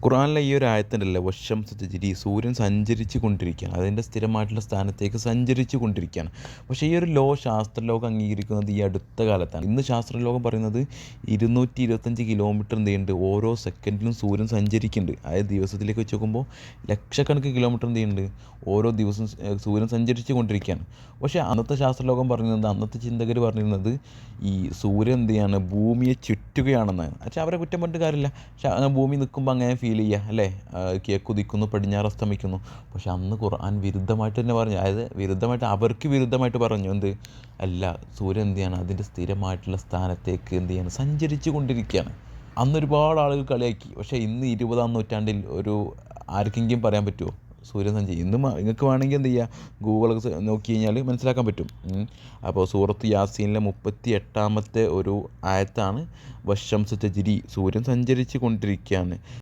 ഖുർആനിലെ ഈ ഒരു ആയത്തുണ്ടല്ലോ വശംസ തജ്രി സൂര്യൻ സഞ്ചരിച്ചു കൊണ്ടിരിക്കുകയാണ്, അതിൻ്റെ സ്ഥിരമായിട്ടുള്ള സ്ഥാനത്തേക്ക് സഞ്ചരിച്ചു കൊണ്ടിരിക്കുകയാണ്. പക്ഷേ ഈ ഒരു ശാസ്ത്രലോകം അംഗീകരിക്കുന്നത് ഈ അടുത്ത കാലത്താണ്. ഇന്ന് ശാസ്ത്രലോകം പറയുന്നത് 225 കിലോമീറ്റർ എന്ത് ചെയ്യുന്നുണ്ട്, ഓരോ സെക്കൻഡിലും സൂര്യൻ സഞ്ചരിക്കുന്നുണ്ട്. അതായത് ദിവസത്തിലേക്ക് വെച്ച് നോക്കുമ്പോൾ ലക്ഷക്കണക്കിന് കിലോമീറ്റർ എന്ത് ചെയ്യുന്നുണ്ട്, ഓരോ ദിവസവും സൂര്യൻ സഞ്ചരിച്ചു കൊണ്ടിരിക്കുകയാണ്. പക്ഷേ അന്നത്തെ ശാസ്ത്രലോകം പറഞ്ഞിരുന്നത്, അന്നത്തെ ചിന്തകർ പറഞ്ഞിരുന്നത് ഈ സൂര്യൻ എന്ത് ചെയ്യാണ്, ഭൂമിയെ ചുറ്റുകയാണെന്നാണ്. പക്ഷേ അവരെ കുറ്റം പറഞ്ഞിട്ട് കാര്യമില്ല. പക്ഷേ ഭൂമി നിൽക്കുമ്പോൾ അങ്ങനെ ഫീൽ ചെയ്യുക അല്ലേ, കിഴക്കുദിക്കുന്നു പടിഞ്ഞാറ് അസ്തമിക്കുന്നു. പക്ഷെ അന്ന് ഖുർആൻ വിരുദ്ധമായിട്ട് തന്നെ പറഞ്ഞു. അതായത് വിരുദ്ധമായിട്ട്, അവർക്ക് വിരുദ്ധമായിട്ട് പറഞ്ഞു എന്ത്, അല്ല, സൂര്യൻ എന്ത് ചെയ്യാണ്, അതിൻ്റെ സ്ഥിരമായിട്ടുള്ള സ്ഥാനത്തേക്ക് എന്ത് ചെയ്യാണ്, സഞ്ചരിച്ചു കൊണ്ടിരിക്കുകയാണ്. അന്ന് ഒരുപാട് ആളുകൾ കളിയാക്കി. പക്ഷേ ഇന്ന് 20-ാം നൂറ്റാണ്ടിൽ ആർക്കെങ്കിലും പറയാൻ പറ്റുമോ സൂര്യൻ സഞ്ചരി? ഇന്ന് നിങ്ങൾക്ക് വേണമെങ്കിൽ എന്ത് ചെയ്യുക, ഗൂഗിളൊക്കെ നോക്കി കഴിഞ്ഞാൽ മനസ്സിലാക്കാൻ പറ്റും. അപ്പോൾ സൂറത്ത് യാസീനിലെ 38-ാമത്തെ ഒരു ആയത്താണ് വശംസ തജ്രി, സൂര്യൻ സഞ്ചരിച്ചു കൊണ്ടിരിക്കുകയാണ്.